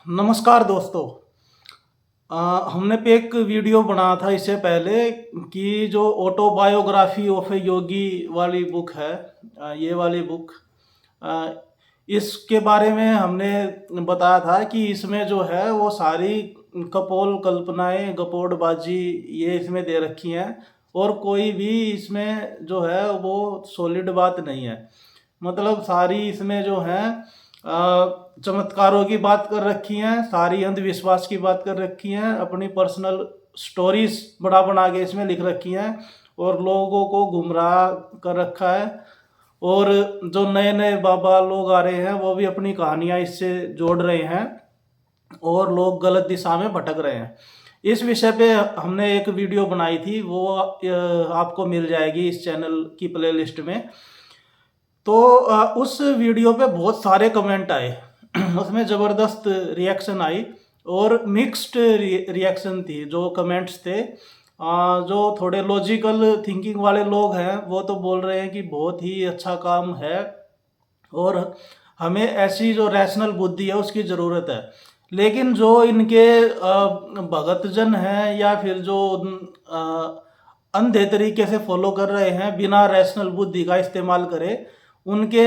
नमस्कार दोस्तों। हमने पे एक वीडियो बनाया था इससे पहले कि जो ऑटोबायोग्राफी ऑफ ए योगी वाली बुक है, ये वाली बुक, अ, इसके बारे में हमने बताया था कि इसमें जो है वो सारी कपोल कल्पनाएं गपोड़बाजी ये इसमें दे रखी हैं और कोई भी इसमें जो है वो सॉलिड बात नहीं है। मतलब सारी इसमें जो है चमत्कारों की बात कर रखी हैं, सारी अंधविश्वास की बात कर रखी हैं, अपनी पर्सनल स्टोरीज बड़ा बना के इसमें लिख रखी हैं और लोगों को गुमराह कर रखा है। और जो नए नए बाबा लोग आ रहे हैं वो भी अपनी कहानियाँ इससे जोड़ रहे हैं और लोग गलत दिशा में भटक रहे हैं। इस विषय पे हमने एक वीडियो बनाई थी, वो आपको मिल जाएगी इस चैनल की प्लेलिस्ट में। तो उस वीडियो पे बहुत सारे कमेंट आए उसमें ज़बरदस्त रिएक्शन आई और मिक्स्ड रिएक्शन थी। जो कमेंट्स थे, जो थोड़े लॉजिकल थिंकिंग वाले लोग हैं वो तो बोल रहे हैं कि बहुत ही अच्छा काम है और हमें ऐसी जो रैशनल बुद्धि है उसकी ज़रूरत है। लेकिन जो इनके भगतजन हैं या फिर जो अंधे तरीके से फॉलो कर रहे हैं बिना रैशनल बुद्धि का इस्तेमाल करे, उनके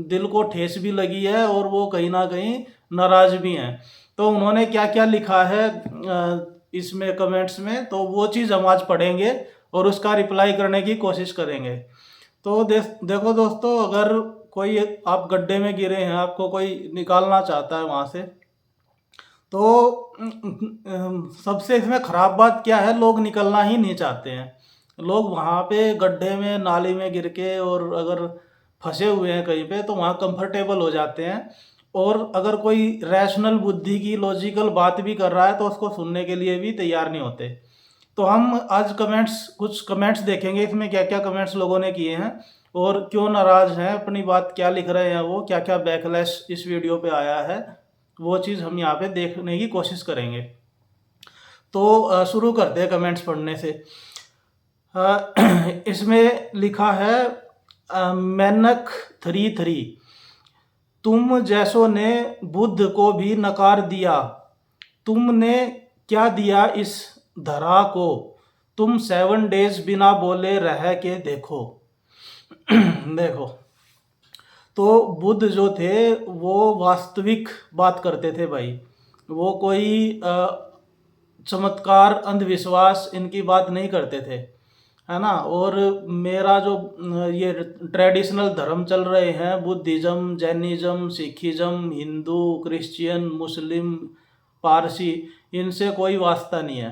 दिल को ठेस भी लगी है और वो कहीं ना कहीं नाराज भी हैं। तो उन्होंने क्या क्या लिखा है इसमें कमेंट्स में, तो वो चीज़ हम आज पढ़ेंगे और उसका रिप्लाई करने की कोशिश करेंगे। तो देखो दोस्तों, अगर कोई आप गड्ढे में गिरे हैं, आपको कोई निकालना चाहता है वहाँ से, तो सबसे इसमें ख़राब बात क्या है, लोग निकलना ही नहीं चाहते हैं। लोग वहाँ पे गड्ढे में नाली में गिर के और अगर फंसे हुए हैं कहीं पे तो वहाँ कंफर्टेबल हो जाते हैं। और अगर कोई रैशनल बुद्धि की लॉजिकल बात भी कर रहा है तो उसको सुनने के लिए भी तैयार नहीं होते। तो हम आज कुछ कमेंट्स देखेंगे इसमें क्या क्या कमेंट्स लोगों ने किए हैं और क्यों नाराज़ हैं, अपनी बात क्या लिख रहे हैं, वो क्या क्या बैकलैश इस वीडियो पे आया है, वो चीज़ हम यहाँ पे देखने की कोशिश करेंगे। तो शुरू करते हैं कमेंट्स पढ़ने से। इसमें लिखा है मेनक 33, तुम जैसों ने बुद्ध को भी नकार दिया, तुमने क्या दिया इस धरा को, तुम 7 डेज बिना बोले रह के देखो। देखो, तो बुद्ध जो थे वो वास्तविक बात करते थे भाई। वो कोई चमत्कार अंधविश्वास इनकी बात नहीं करते थे, है ना। और मेरा जो ये ट्रेडिशनल धर्म चल रहे हैं, Buddhism, Jainism, Sikhism, Hindu, Christian, Muslim, Parsi, इनसे कोई वास्ता नहीं है।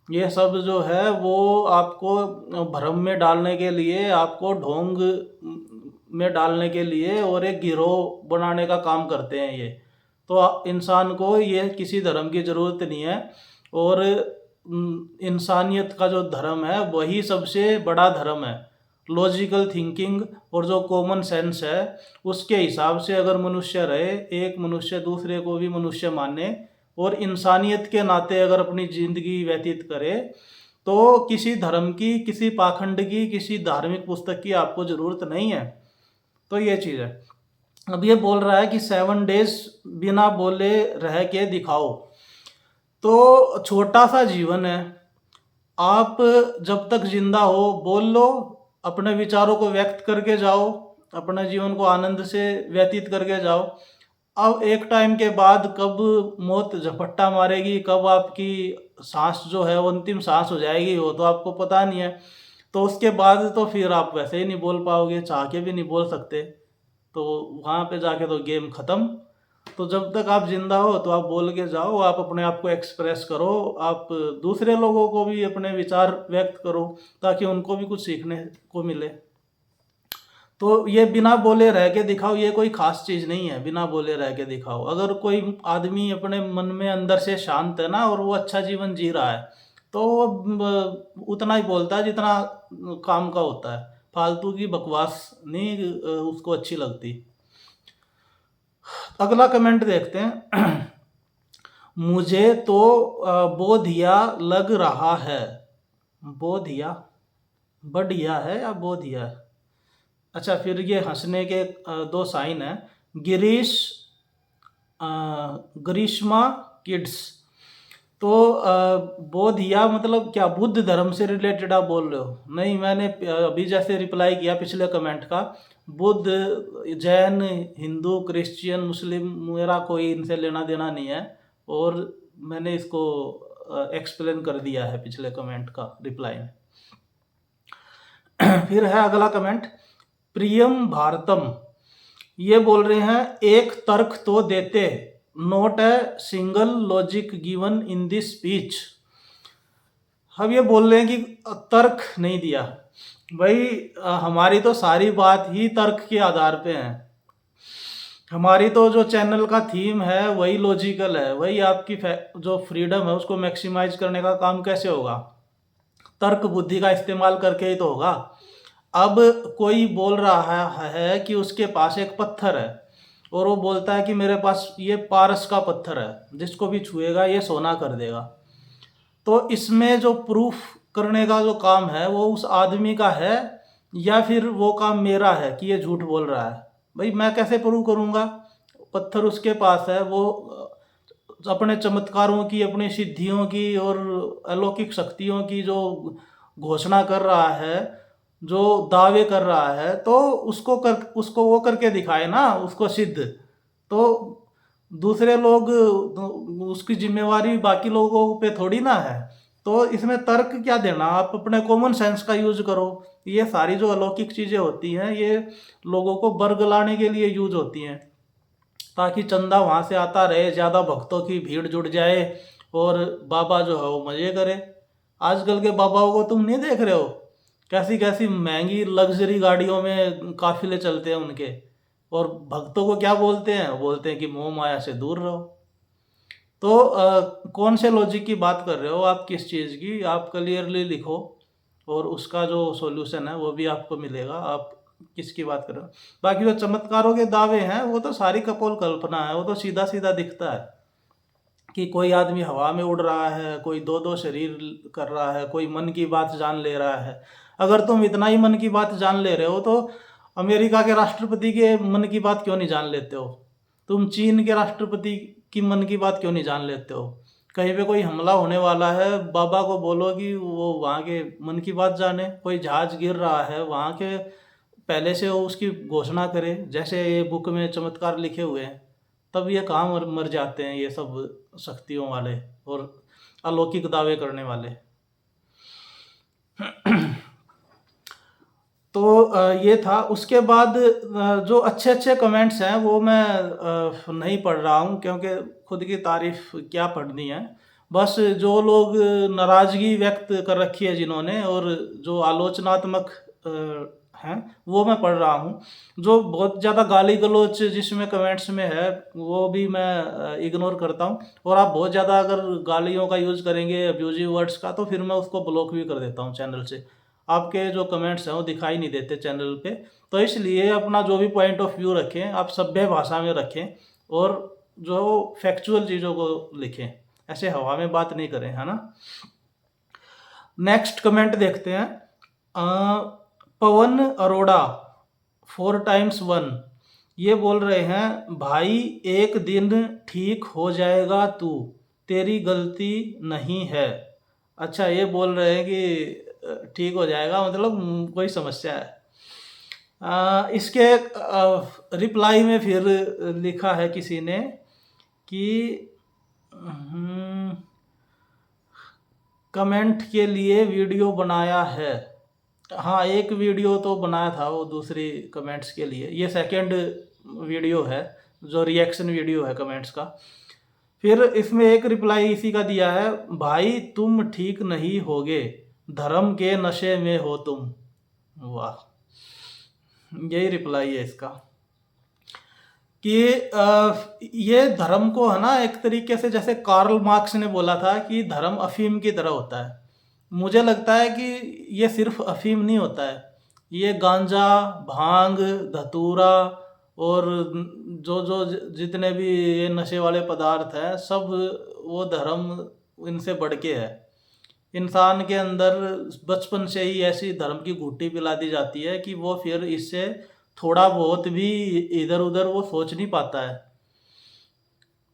ये सब जो है वो आपको भ्रम में डालने के लिए, आपको ढोंग में डालने के लिए और एक गिरोह बनाने का काम करते हैं ये। तो इंसान को ये किसी धर्म की ज़रूरत नहीं है और इंसानियत का जो धर्म है वही सबसे बड़ा धर्म है। लॉजिकल थिंकिंग और जो कॉमन सेंस है उसके हिसाब से अगर मनुष्य रहे, एक मनुष्य दूसरे को भी मनुष्य माने और इंसानियत के नाते अगर अपनी ज़िंदगी व्यतीत करे, तो किसी धर्म की, किसी पाखंड की, किसी धार्मिक पुस्तक की आपको ज़रूरत नहीं है। तो ये चीज़ है। अब ये बोल रहा है कि 7 डेज बिना बोले रह के दिखाओ। तो छोटा सा जीवन है, आप जब तक जिंदा हो बोल लो, अपने विचारों को व्यक्त करके जाओ, अपने जीवन को आनंद से व्यतीत करके जाओ। अब एक टाइम के बाद कब मौत झपट्टा मारेगी, कब आपकी सांस जो है वो अंतिम सांस हो जाएगी, वो तो आपको पता नहीं है। तो उसके बाद तो फिर आप वैसे ही नहीं बोल पाओगे, चाह के भी नहीं बोल सकते। तो वहाँ पे जाके तो गेम ख़त्म। तो जब तक आप ज़िंदा हो तो आप बोल के जाओ, आप अपने आप को एक्सप्रेस करो, आप दूसरे लोगों को भी अपने विचार व्यक्त करो ताकि उनको भी कुछ सीखने को मिले। तो ये बिना बोले रह के दिखाओ, ये कोई ख़ास चीज़ नहीं है, बिना बोले रह के दिखाओ। अगर कोई आदमी अपने मन में अंदर से शांत है ना और वो अच्छा जीवन जी रहा है, तो वो उतना ही बोलता है जितना काम का होता है। फालतू की बकवास नहीं उसको अच्छी लगती। अगला कमेंट देखते हैं। मुझे तो बोधिया लग रहा है। बोधिया, बढ़िया है या बोधिया है? अच्छा, फिर ये हंसने के दो साइन हैं। गिरीश ग्रीष्मा किड्स। तो बोधिया मतलब क्या बुद्ध धर्म से रिलेटेड आप बोल रहे हो? नहीं, मैंने अभी जैसे रिप्लाई किया पिछले कमेंट का, बुद्ध, जैन, हिंदू, क्रिश्चियन, मुस्लिम, मेरा कोई इनसे लेना देना नहीं है, और मैंने इसको एक्सप्लेन कर दिया है पिछले कमेंट का रिप्लाई में। फिर है अगला कमेंट, प्रियम भारतम। ये बोल रहे हैं एक तर्क तो देते, note a single logic given in this speech. हम ये बोल रहे हैं कि तर्क नहीं दिया। भाई हमारी तो सारी बात ही तर्क के आधार पे है। हमारी तो जो चैनल का थीम है वही लॉजिकल है, वही आपकी जो फ्रीडम है उसको मैक्सिमाइज करने का काम कैसे होगा? तर्क बुद्धि का इस्तेमाल करके ही तो होगा। अब कोई बोल रहा है कि उसके पास एक पत्थर है, और वो बोलता है कि मेरे पास ये पारस का पत्थर है, जिसको भी छुएगा ये सोना कर देगा। तो इसमें जो प्रूफ करने का जो काम है वो उस आदमी का है, या फिर वो काम मेरा है कि ये झूठ बोल रहा है? भाई मैं कैसे प्रूव करूँगा? पत्थर उसके पास है, वो अपने चमत्कारों की, अपनी सिद्धियों की और अलौकिक शक्तियों की जो घोषणा कर रहा है, जो दावे कर रहा है, तो उसको वो करके दिखाए ना, उसको सिद्ध। तो दूसरे लोग, उसकी जिम्मेवारी बाकी लोगों पे थोड़ी ना है। तो इसमें तर्क क्या देना, आप अपने कॉमन सेंस का यूज करो। ये सारी जो अलौकिक चीज़ें होती हैं ये लोगों को बरगलाने के लिए यूज होती हैं, ताकि चंदा वहाँ से आता रहे, ज़्यादा भक्तों की भीड़ जुट जाए और बाबा जो है वो मज़े करे। आजकल के बाबाओं को तुम नहीं देख रहे हो, कैसी कैसी महंगी लग्जरी गाड़ियों में काफिले चलते हैं उनके, और भक्तों को क्या बोलते हैं? बोलते हैं कि मोह माया से दूर रहो। तो कौन से लॉजिक की बात कर रहे हो आप, किस चीज़ की? आप क्लियरली लिखो, और उसका जो सॉल्यूशन है वो भी आपको मिलेगा। आप किसकी बात कर रहे हो? बाकी जो चमत्कारों के दावे हैं वो तो सारी कपोल कल्पना है, वो तो सीधा सीधा दिखता है कि कोई आदमी हवा में उड़ रहा है, कोई दो दो शरीर कर रहा है, कोई मन की बात जान ले रहा है। अगर तुम इतना ही मन की बात जान ले रहे हो तो अमेरिका के राष्ट्रपति के मन की बात क्यों नहीं जान लेते हो? तुम चीन के राष्ट्रपति की मन की बात क्यों नहीं जान लेते हो? कहीं पे कोई हमला होने वाला है, बाबा को बोलो कि वो वहाँ के मन की बात जाने। कोई जहाज गिर रहा है, वहाँ के पहले से वो उसकी घोषणा करे, जैसे ये बुक में चमत्कार लिखे हुए हैं। तब ये कहाँ मर जाते हैं ये सब शक्तियों वाले और अलौकिक दावे करने वाले। तो ये था। उसके बाद जो अच्छे अच्छे कमेंट्स हैं वो मैं नहीं पढ़ रहा हूँ, क्योंकि खुद की तारीफ क्या पढ़नी है। बस जो लोग नाराज़गी व्यक्त कर रखी है जिन्होंने, और जो आलोचनात्मक हैं, वो मैं पढ़ रहा हूँ। जो बहुत ज़्यादा गाली गलौच जिसमें कमेंट्स में है वो भी मैं इग्नोर करता हूँ। और आप बहुत ज़्यादा अगर गालियों का यूज़ करेंगे, अब्यूजिव वर्ड्स का, तो फिर मैं उसको ब्लॉक भी कर देता हूँ चैनल से। आपके जो कमेंट्स हैं वो दिखाई नहीं देते चैनल पे। तो इसलिए अपना जो भी पॉइंट ऑफ व्यू रखें, आप सभ्य भाषा में रखें, और जो फैक्चुअल चीज़ों को लिखें, ऐसे हवा में बात नहीं करें, है ना। नेक्स्ट कमेंट देखते हैं। पवन अरोड़ा 4x1 ये बोल रहे हैं, भाई एक दिन ठीक हो जाएगा, तू तेरी गलती नहीं है। अच्छा, ये बोल रहे हैं कि ठीक हो जाएगा, मतलब कोई समस्या है। इसके रिप्लाई में फिर लिखा है किसी ने कि कमेंट के लिए वीडियो बनाया है। हाँ, एक वीडियो तो बनाया था वो दूसरी कमेंट्स के लिए, ये सेकंड वीडियो है जो रिएक्शन वीडियो है कमेंट्स का। फिर इसमें एक रिप्लाई इसी का दिया है, भाई तुम ठीक नहीं होगे, धर्म के नशे में हो तुम। वाह, यही रिप्लाई है इसका कि ये धर्म को है ना, एक तरीके से जैसे कार्ल मार्क्स ने बोला था कि धर्म अफीम की तरह होता है। मुझे लगता है कि ये सिर्फ अफीम नहीं होता है, ये गांजा, भांग, धतूरा और जो जो जितने भी ये नशे वाले पदार्थ हैं, सब वो धर्म इनसे बढ़ के है। इंसान के अंदर बचपन से ही ऐसी धर्म की घुट्टी पिला दी जाती है कि वो फिर इससे थोड़ा बहुत भी इधर उधर वो सोच नहीं पाता है।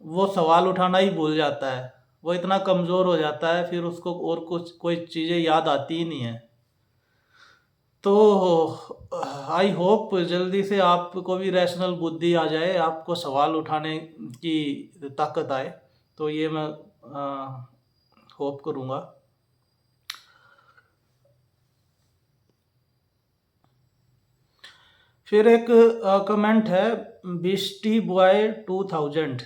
वो सवाल उठाना ही भूल जाता है, वो इतना कमज़ोर हो जाता है, फिर उसको और कुछ कोई चीज़ें याद आती ही नहीं है। तो आई होप जल्दी से आपको भी रैशनल बुद्धि आ जाए, आपको सवाल उठाने की ताकत आए, तो ये मैं होप करूँगा। फिर एक कमेंट है बिस्टी बॉय 2000,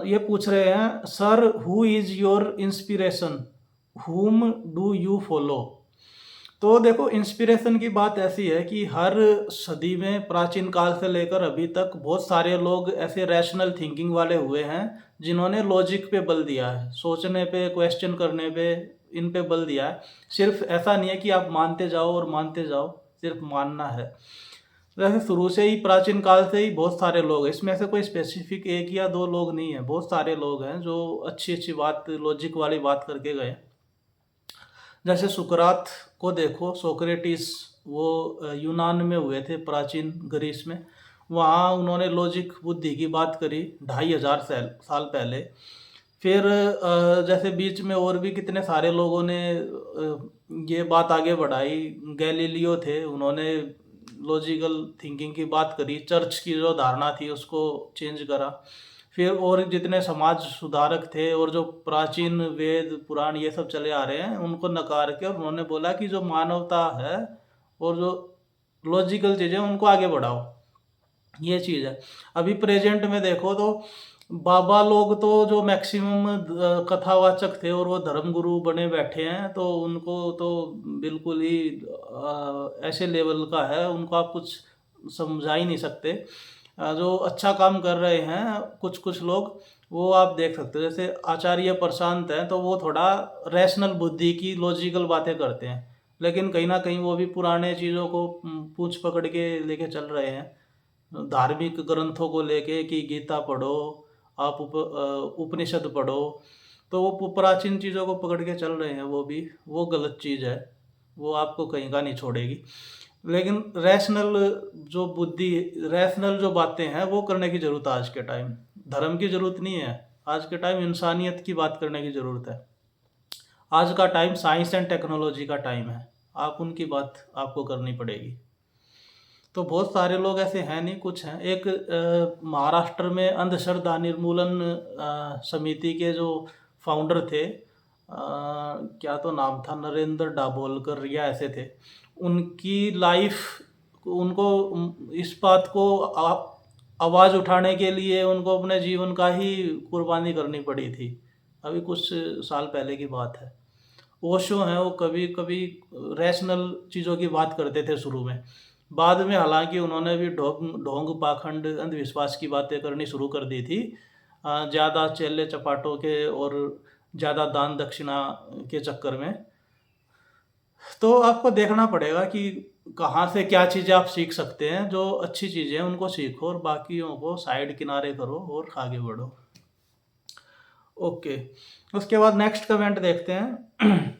ये पूछ रहे हैं, sir who is your inspiration, हुम डू यू फॉलो। तो देखो, इंस्पिरेशन की बात ऐसी है कि हर सदी में, प्राचीन काल से लेकर अभी तक, बहुत सारे लोग ऐसे रैशनल थिंकिंग वाले हुए हैं जिन्होंने लॉजिक पे बल दिया है, सोचने पे, क्वेश्चन करने पे, इन पे बल दिया है। सिर्फ ऐसा नहीं है कि आप मानते जाओ और मानते जाओ, सिर्फ मानना है। वैसे शुरू से ही, प्राचीन काल से ही बहुत सारे लोग हैं, इसमें से कोई स्पेसिफिक एक या दो लोग नहीं है, बहुत सारे लोग हैं जो अच्छी अच्छी बात, लॉजिक वाली बात करके गए। जैसे सुकरात को देखो, सोक्रेटिस, वो यूनान में हुए थे, प्राचीन ग्रीस में। वहाँ उन्होंने लॉजिक, बुद्धि की बात करी 2500 साल पहले। फिर जैसे बीच में और भी कितने सारे लोगों ने ये बात आगे बढ़ाई। गैलीलियो थे, उन्होंने लॉजिकल थिंकिंग की बात करी, चर्च की जो धारणा थी उसको चेंज करा। फिर और जितने समाज सुधारक थे और जो प्राचीन वेद पुराण ये सब चले आ रहे हैं, उनको नकार के और उन्होंने बोला कि जो मानवता है और जो लॉजिकल चीज़ें, उनको आगे बढ़ाओ। ये चीज़ है। अभी प्रेजेंट में देखो तो बाबा लोग तो जो मैक्सिमम कथावाचक थे और वो धर्मगुरु बने बैठे हैं, तो उनको तो बिल्कुल ही ऐसे लेवल का है, उनको आप कुछ समझा ही नहीं सकते। जो अच्छा काम कर रहे हैं कुछ कुछ लोग, वो आप देख सकते हो। जैसे आचार्य प्रशांत हैं, तो वो थोड़ा रैशनल बुद्धि की, लॉजिकल बातें करते हैं, लेकिन कहीं ना कहीं वो भी पुराने चीज़ों को पूंछ पकड़ के लेके चल रहे हैं। धार्मिक ग्रंथों को लेके कि गीता पढ़ो, आप उपनिषद पढ़ो, तो वो प्राचीन चीज़ों को पकड़ के चल रहे हैं। वो भी, वो गलत चीज़ है, वो आपको कहीं का नहीं छोड़ेगी। लेकिन रैशनल जो बुद्धि, रैशनल जो बातें हैं, वो करने की ज़रूरत है आज के टाइम। धर्म की ज़रूरत नहीं है आज के टाइम, इंसानियत की बात करने की ज़रूरत है। आज का टाइम साइंस एंड टेक्नोलॉजी का टाइम है, आप उनकी बात आपको करनी पड़ेगी। तो बहुत सारे लोग ऐसे हैं नहीं, कुछ हैं। एक महाराष्ट्र में अंधश्रद्धा निर्मूलन समिति के जो फाउंडर थे, क्या तो नाम था, नरेंद्र डाबोलकर या ऐसे थे। उनकी लाइफ, उनको इस बात को आवाज़ उठाने के लिए उनको अपने जीवन का ही कुर्बानी करनी पड़ी थी। अभी कुछ साल पहले की बात है। ओशो हैं, वो कभी कभी रैशनल चीज़ों की बात करते थे शुरू में, बाद में हालांकि उन्होंने भी ढोंग ढोंग पाखंड, अंधविश्वास की बातें करनी शुरू कर दी थी, ज़्यादा चेले चपाटों के और ज़्यादा दान दक्षिणा के चक्कर में। तो आपको देखना पड़ेगा कि कहाँ से क्या चीज़ें आप सीख सकते हैं। जो अच्छी चीज़ें हैं उनको सीखो और बाकियों को साइड किनारे करो और आगे बढ़ो। ओके, उसके बाद नेक्स्ट कमेंट देखते हैं।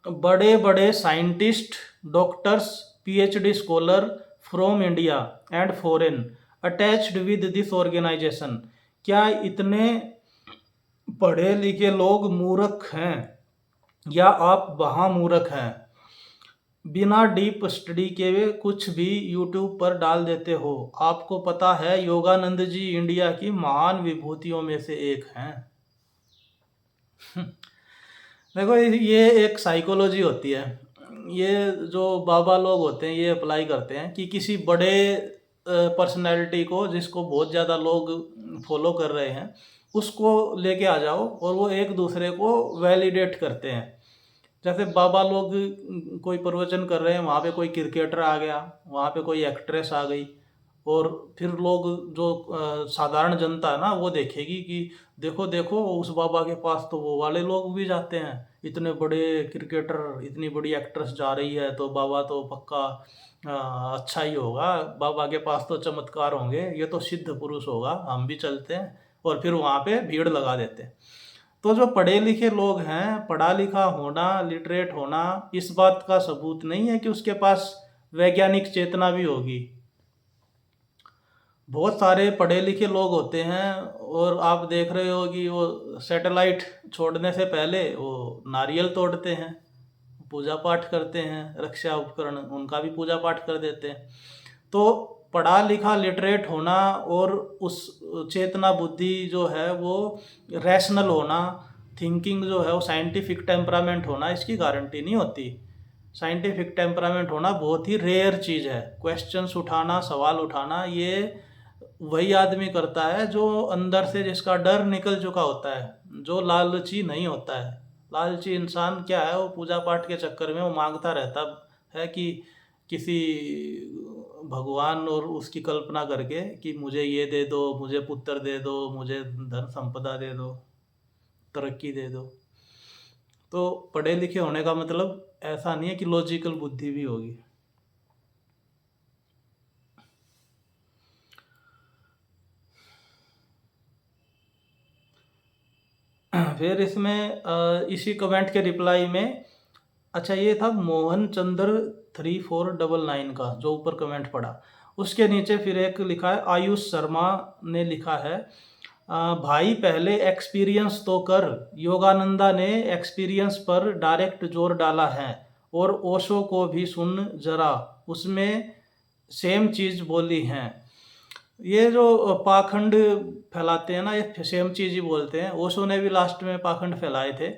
बड़े बड़े scientist, doctors, PhD scholar from India and foreign attached with this organisation, क्या इतने पढ़े लिखे लोग मूर्ख हैं या आप महामूर्ख हैं? बिना डीप स्टडी के वे कुछ भी यूट्यूब पर डाल देते हो। आपको पता है योगानंद जी इंडिया की महान विभूतियों में से एक हैं। देखो, ये एक साइकोलॉजी होती है। ये जो बाबा लोग होते हैं, ये अप्लाई करते हैं कि किसी बड़े पर्सनैलिटी को, जिसको बहुत ज़्यादा लोग फॉलो कर रहे हैं, उसको लेके आ जाओ और वो एक दूसरे को वैलिडेट करते हैं। जैसे बाबा लोग कोई प्रवचन कर रहे हैं, वहाँ पे कोई क्रिकेटर आ गया, वहाँ पे कोई एक्ट्रेस आ गई, और फिर लोग, जो साधारण जनता है ना, वो देखेगी कि देखो देखो, उस बाबा के पास तो वो वाले लोग भी जाते हैं, इतने बड़े क्रिकेटर, इतनी बड़ी एक्ट्रेस जा रही है, तो बाबा तो पक्का अच्छा ही होगा, बाबा के पास तो चमत्कार होंगे, ये तो सिद्ध पुरुष होगा, हम भी चलते हैं। और फिर वहाँ पे भीड़ लगा देते हैं। तो जो पढ़े लिखे लोग हैं, पढ़ा लिखा होना, लिटरेट होना, इस बात का सबूत नहीं है कि उसके पास वैज्ञानिक चेतना भी होगी। बहुत सारे पढ़े लिखे लोग होते हैं और आप देख रहे हो कि वो सैटेलाइट छोड़ने से पहले वो नारियल तोड़ते हैं, पूजा पाठ करते हैं, रक्षा उपकरण उनका भी पूजा पाठ कर देते हैं। तो पढ़ा लिखा लिटरेट होना और उस चेतना बुद्धि जो है वो रैशनल होना, थिंकिंग जो है वो साइंटिफिक टेम्परामेंट होना, इसकी गारंटी नहीं होती। साइंटिफिक टेम्परामेंट होना बहुत ही रेयर चीज़ है। क्वेश्चंस उठाना, सवाल उठाना, ये वही आदमी करता है जो अंदर से जिसका डर निकल चुका होता है, जो लालची नहीं होता है। लालची इंसान क्या है, वो पूजा पाठ के चक्कर में वो मांगता रहता है कि किसी भगवान और उसकी कल्पना करके कि मुझे ये दे दो, मुझे पुत्र दे दो, मुझे धन संपदा दे दो, तरक्की दे दो। तो पढ़े लिखे होने का मतलब ऐसा नहीं है कि लॉजिकल बुद्धि भी होगी। फिर इसमें इसी कमेंट के रिप्लाई में, अच्छा ये था मोहन चंद्र 3499 का जो ऊपर कमेंट पड़ा, उसके नीचे फिर एक लिखा है, आयुष शर्मा ने लिखा है, भाई पहले एक्सपीरियंस तो कर। योगानंदा ने एक्सपीरियंस पर डायरेक्ट जोर डाला है, और ओशो को भी सुन जरा, उसमें सेम चीज़ बोली हैं। ये जो पाखंड फैलाते हैं ना, ये सेम चीज़ ही बोलते हैं। ओशो ने भी लास्ट में पाखंड फैलाए थे।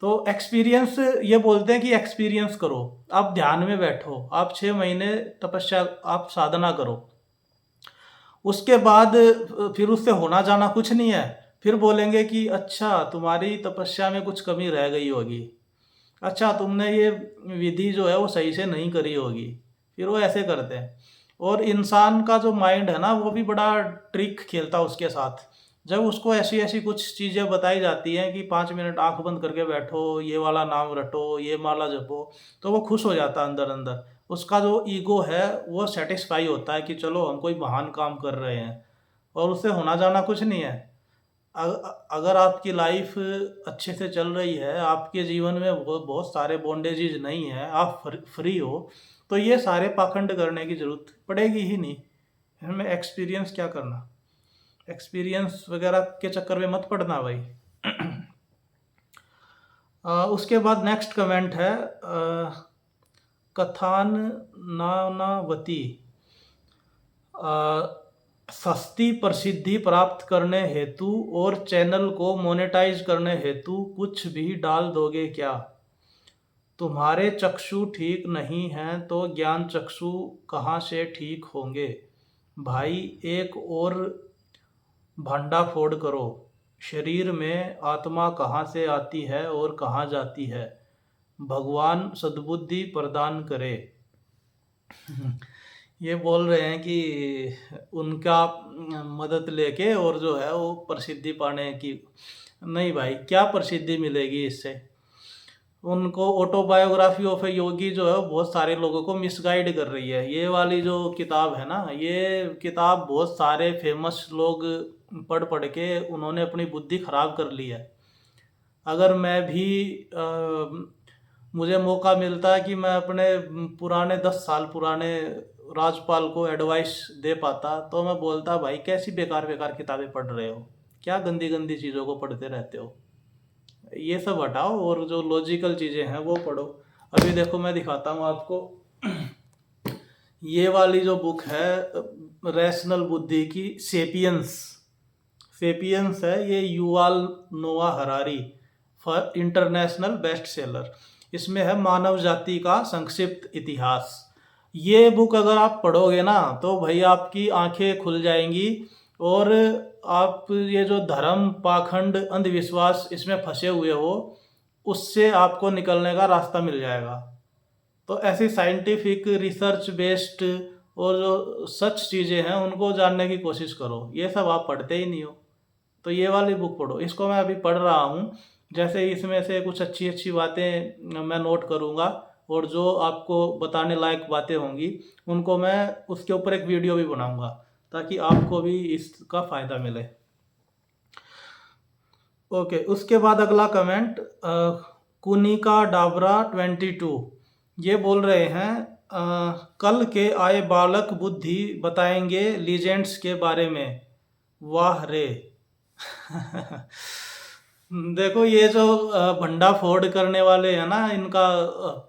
तो एक्सपीरियंस, ये बोलते हैं कि एक्सपीरियंस करो, आप ध्यान में बैठो, आप 6 महीने तपस्या, आप साधना करो, उसके बाद फिर उससे होना जाना कुछ नहीं है। फिर बोलेंगे कि अच्छा तुम्हारी तपस्या में कुछ कमी रह गई होगी, अच्छा तुमने ये विधि जो है वो सही से नहीं करी होगी। फिर वो ऐसे करते हैं। और इंसान का जो माइंड है ना, वो भी बड़ा ट्रिक खेलता है उसके साथ। जब उसको ऐसी ऐसी कुछ चीज़ें बताई जाती हैं कि 5 मिनट आंख बंद करके बैठो, ये वाला नाम रटो, ये माला जपो, तो वो खुश हो जाता है अंदर अंदर। उसका जो ईगो है वो सेटिस्फाई होता है कि चलो हम कोई महान काम कर रहे हैं, और उससे होना जाना कुछ नहीं है। अगर आपकी लाइफ अच्छे से चल रही है, आपके जीवन में बहुत सारे बॉन्डेजेज नहीं है, आप फ्री हो, तो ये सारे पाखंड करने की ज़रूरत पड़ेगी ही नहीं। हमें एक्सपीरियंस क्या करना, एक्सपीरियंस वगैरह के चक्कर में मत पड़ना भाई। उसके बाद नेक्स्ट कमेंट है, कथान नानावती, सस्ती प्रसिद्धि प्राप्त करने हेतु और चैनल को मोनेटाइज करने हेतु कुछ भी डाल दोगे क्या? तुम्हारे चक्षु ठीक नहीं हैं तो ज्ञान चक्षु कहाँ से ठीक होंगे? भाई एक और भांडाफोड़ करो, शरीर में आत्मा कहाँ से आती है और कहाँ जाती है? भगवान सद्बुद्धि प्रदान करे। ये बोल रहे हैं कि उनका मदद लेके और जो है वो प्रसिद्धि पाने की। नहीं भाई, क्या प्रसिद्धि मिलेगी इससे? उनको ऑटोबायोग्राफी ऑफ ए योगी जो है वो बहुत सारे लोगों को मिसगाइड कर रही है। ये वाली जो किताब है ना, ये किताब बहुत सारे फेमस लोग पढ़ पढ़ के उन्होंने अपनी बुद्धि खराब कर ली है। अगर मैं भी मुझे मौका मिलता है कि मैं अपने पुराने 10 साल पुराने राजपाल को एडवाइस दे पाता, तो मैं बोलता भाई कैसी बेकार बेकार किताबें पढ़ रहे हो, क्या गंदी गंदी चीज़ों को पढ़ते रहते हो, ये सब हटाओ और जो लॉजिकल चीज़ें हैं वो पढ़ो। अभी देखो मैं दिखाता हूँ आपको, ये वाली जो बुक है रैशनल बुद्धि की, सेपियंस, सेपियंस है ये, युवाल नोआ Harari, for international best seller. इसमें है मानव जाति का संक्षिप्त इतिहास। ये बुक अगर आप पढ़ोगे ना तो भाई आपकी आंखें खुल जाएंगी, और आप ये जो धर्म पाखंड अंधविश्वास इसमें फंसे हुए हो, उससे आपको निकलने का रास्ता मिल जाएगा। तो ऐसी साइंटिफिक रिसर्च बेस्ड और जो सच चीज़ें हैं उनको जानने की कोशिश करो। ये सब आप पढ़ते ही नहीं हो, तो ये वाली बुक पढ़ो। इसको मैं अभी पढ़ रहा हूँ। जैसे इसमें से कुछ अच्छी अच्छी बातें मैं नोट करूँगा, और जो आपको बताने लायक बातें होंगी उनको मैं उसके ऊपर एक वीडियो भी बनाऊँगा, ताकि आपको भी इसका फ़ायदा मिले। ओके, उसके बाद अगला कमेंट, कुनिका डाबरा 22, ये बोल रहे हैं, कल के आए बालक बुद्धि बताएंगे लीजेंड्स के बारे में। वाह रे। देखो ये जो भंडाफोड़ करने वाले हैं ना, इनका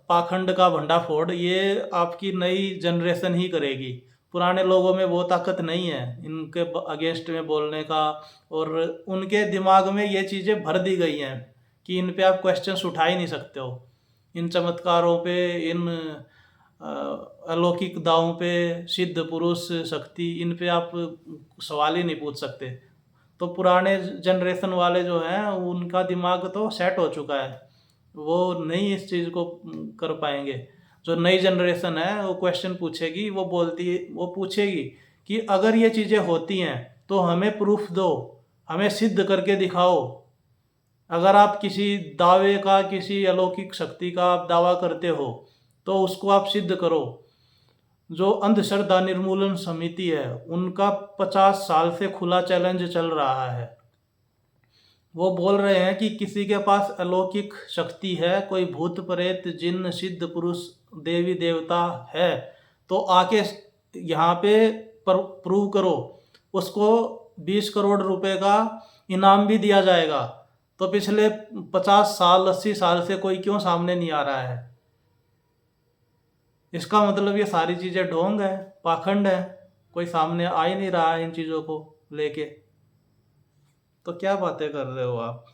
पाखंड का भंडाफोड़, ये आपकी नई जनरेशन ही करेगी। पुराने लोगों में वो ताकत नहीं है इनके अगेंस्ट में बोलने का, और उनके दिमाग में ये चीज़ें भर दी गई हैं कि इन पे आप क्वेश्चंस उठा ही नहीं सकते हो। इन चमत्कारों पे, इन अलौकिक दावों पे, सिद्ध पुरुष शक्ति, इन पे आप सवाल ही नहीं पूछ सकते। तो पुराने जनरेशन वाले जो हैं उनका दिमाग तो सेट हो चुका है, वो नहीं इस चीज़ को कर पाएंगे। जो नई जनरेशन है वो क्वेश्चन पूछेगी, वो पूछेगी कि अगर ये चीज़ें होती हैं तो हमें प्रूफ दो, हमें सिद्ध करके दिखाओ। अगर आप किसी दावे का, किसी अलौकिक शक्ति का आप दावा करते हो तो उसको आप सिद्ध करो। जो अंधश्रद्धा निर्मूलन समिति है उनका 50 साल से खुला चैलेंज चल रहा है। वो बोल रहे हैं कि किसी के पास अलौकिक शक्ति है, कोई भूत प्रेत जिन्न सिद्ध पुरुष देवी देवता है, तो आके यहाँ पे प्रूव करो, उसको 20 करोड़ रुपए का इनाम भी दिया जाएगा। तो पिछले 50 साल 80 साल से कोई क्यों सामने नहीं आ रहा है? इसका मतलब ये सारी चीज़ें ढोंग है, पाखंड है, कोई सामने आ ही नहीं रहा है इन चीज़ों को लेके। तो क्या बातें कर रहे हो आप?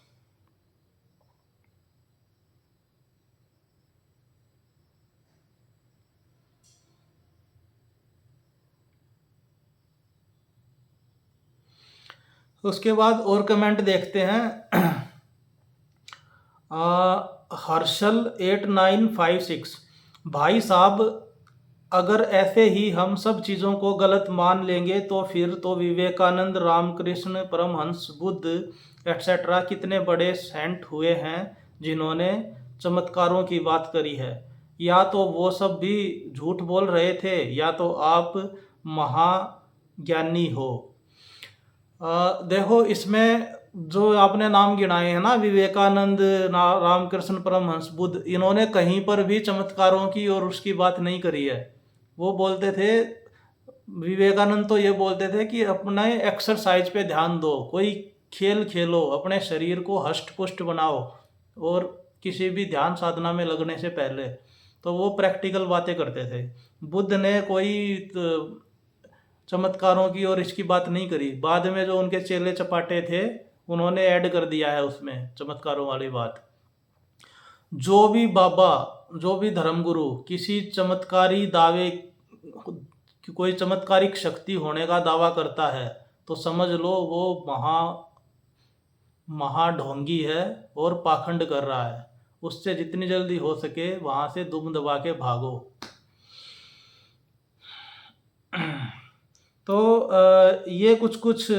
उसके बाद और कमेंट देखते हैं। हर्षल 8956, भाई साहब अगर ऐसे ही हम सब चीज़ों को गलत मान लेंगे तो फिर तो विवेकानंद, रामकृष्ण परमहंस, बुद्ध एटसेट्रा कितने बड़े सेंट हुए हैं जिन्होंने चमत्कारों की बात करी है। या तो वो सब भी झूठ बोल रहे थे या तो आप महाज्ञानी हो। देखो इसमें जो आपने नाम गिनाए हैं ना, विवेकानंद, रामकृष्ण परमहंस, बुद्ध, इन्होंने कहीं पर भी चमत्कारों की और उसकी बात नहीं करी है। वो बोलते थे, विवेकानंद तो ये बोलते थे कि अपने एक्सरसाइज पे ध्यान दो, कोई खेल खेलो, अपने शरीर को हष्ट पुष्ट बनाओ, और किसी भी ध्यान साधना में लगने से पहले। तो वो प्रैक्टिकल बातें करते थे। बुद्ध ने कोई चमत्कारों की और इसकी बात नहीं करी। बाद में जो उनके चेले चपाटे थे उन्होंने ऐड कर दिया है उसमें चमत्कारों वाली बात। जो भी बाबा, जो भी धर्मगुरु किसी चमत्कारी दावे, कोई चमत्कारिक शक्ति होने का दावा करता है तो समझ लो वो महाढोंगी है और पाखंड कर रहा है। उससे जितनी जल्दी हो सके वहां से दुम दबा के भागो। तो ये कुछ कुछ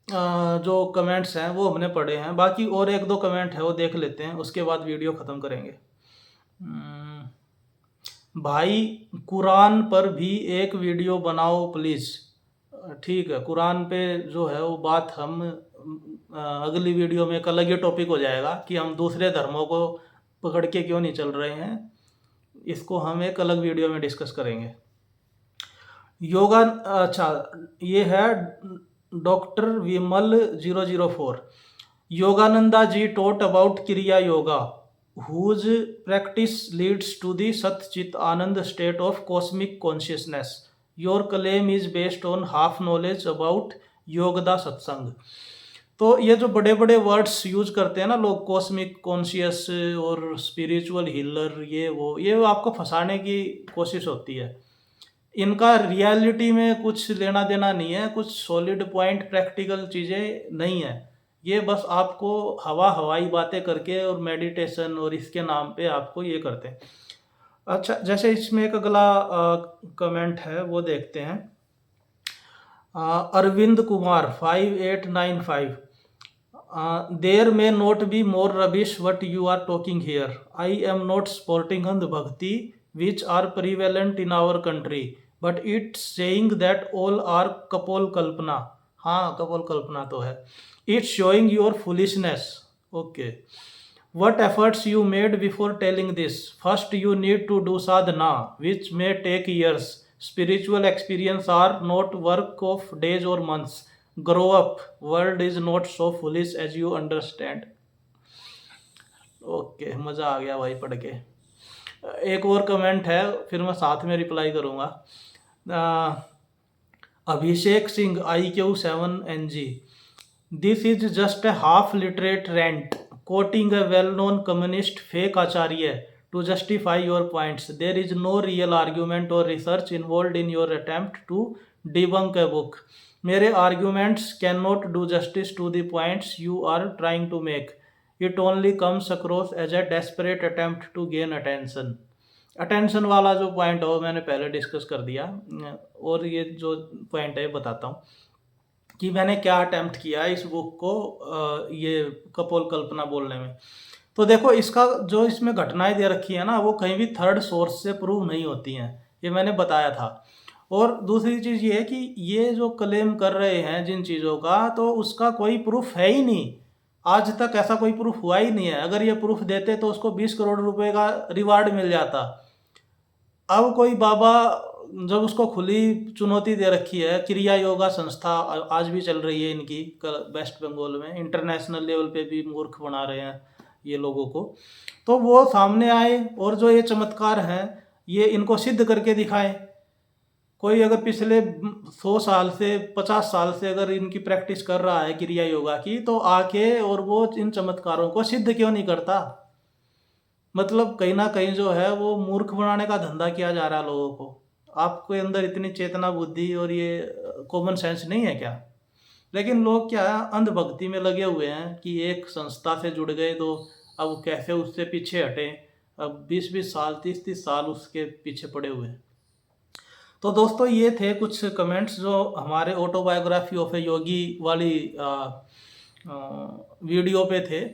जो कमेंट्स हैं वो हमने पढ़े हैं। बाकी और एक दो कमेंट है वो देख लेते हैं, उसके बाद वीडियो ख़त्म करेंगे। भाई कुरान पर भी एक वीडियो बनाओ प्लीज़। ठीक है, कुरान पे जो है वो बात हम अगली वीडियो में, एक अलग ही टॉपिक हो जाएगा कि हम दूसरे धर्मों को पकड़ के क्यों नहीं चल रहे हैं। इसको हम एक अलग वीडियो में डिस्कस करेंगे। योगा, अच्छा ये है doctor Vimal 004। Yogananda ji taught about kriya yoga whose practice leads to the Sat Chit Anand state of cosmic consciousness. Your claim is based on half knowledge about Yogoda सत्संग। तो ये जो बड़े बड़े वर्ड्स यूज करते हैं ना लोग, कॉस्मिक कॉन्शियस और स्पिरिचुअल हीलर, ये आपको फंसाने की कोशिश होती है। इनका रियलिटी में कुछ लेना देना नहीं है, कुछ सॉलिड पॉइंट प्रैक्टिकल चीज़ें नहीं है। ये बस आपको हवाई बातें करके और मेडिटेशन और इसके नाम पे आपको ये करते हैं। अच्छा, जैसे इसमें एक अगला कमेंट है वो देखते हैं। Arvind Kumar 5895, there may not be more rubbish what you are talking here. I am not supporting अंध भक्ति which are prevalent in our country, but it's saying that all are कपोल कल्पना। हाँ, कपोल कल्पना तो है। It's showing your foolishness. Okay, What efforts you made before telling this? First, you need to do sadhana, which may take years. Spiritual experience are not work of days or months. Grow up. World is not so foolish as you understand. Okay, मज़ा आ गया भाई पढ़ के। एक और comment है, फिर मैं साथ में रिप्लाई करूँगा। Abhishek Singh IQ7NG, this is just a half literate rant quoting a well-known communist fake acharya to justify your points. There is no real argument or research involved in your attempt to debunk a book. मेरे arguments cannot do justice to the points you are trying to make. It only comes across as a desperate attempt to gain attention. Attention वाला जो point है वो मैंने पहले discuss कर दिया, और ये जो पॉइंट है बताता हूँ कि मैंने क्या अटेम्प्ट किया इस बुक को ये कपोल कल्पना बोलने में। तो देखो, इसका जो इसमें घटनाएं दे रखी है ना, वो कहीं भी थर्ड सोर्स से प्रूव नहीं होती हैं, ये मैंने बताया था। और दूसरी चीज़ ये है कि ये जो क्लेम कर रहे हैं जिन चीज़ों का, तो उसका कोई प्रूफ है ही नहीं। आज तक ऐसा कोई प्रूफ हुआ ही नहीं है। अगर ये प्रूफ देते तो उसको 20 करोड़ रुपए का रिवार्ड मिल जाता। अब कोई बाबा, जब उसको खुली चुनौती दे रखी है, क्रिया योगा संस्था आज भी चल रही है इनकी वेस्ट बंगाल में, इंटरनेशनल लेवल पे भी मूर्ख बना रहे हैं ये लोगों को, तो वो सामने आए और जो ये चमत्कार हैं ये इनको सिद्ध करके दिखाएं। कोई अगर पिछले 100 साल से 50 साल से अगर इनकी प्रैक्टिस कर रहा है क्रिया योगा की, तो आके और वो इन चमत्कारों को सिद्ध क्यों नहीं करता? मतलब कहीं ना कहीं जो है वो मूर्ख बनाने का धंधा किया जा रहा है लोगों को। आपके अंदर इतनी चेतना बुद्धि और ये कॉमन सेंस नहीं है क्या? लेकिन लोग क्या है, अंधभक्ति में लगे हुए हैं कि एक संस्था से जुड़ गए तो अब कैसे उससे पीछे हटें। अब 20-20 साल 30-30 साल उसके पीछे पड़े हुए हैं। तो दोस्तों, ये थे कुछ कमेंट्स जो हमारे ऑटोबायोग्राफी ऑफ ए योगी वाली वीडियो पे थे।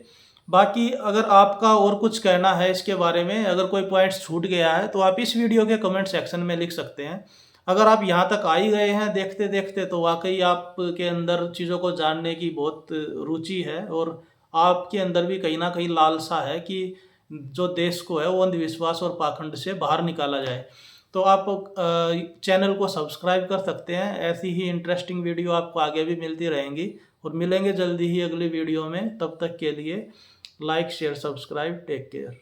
बाकी अगर आपका और कुछ कहना है इसके बारे में, अगर कोई पॉइंट्स छूट गया है तो आप इस वीडियो के कमेंट सेक्शन में लिख सकते हैं। अगर आप यहाँ तक आ ही गए हैं देखते देखते, तो वाकई आपके अंदर चीज़ों को जानने की बहुत रुचि है, और आपके अंदर भी कहीं ना कहीं लालसा है कि जो देश को है वो अंधविश्वास और पाखंड से बाहर निकाला जाए। तो आप चैनल को सब्सक्राइब कर सकते हैं। ऐसी ही इंटरेस्टिंग वीडियो आपको आगे भी मिलती रहेंगी, और मिलेंगे जल्दी ही अगली वीडियो में। तब तक के लिए like share subscribe, take care.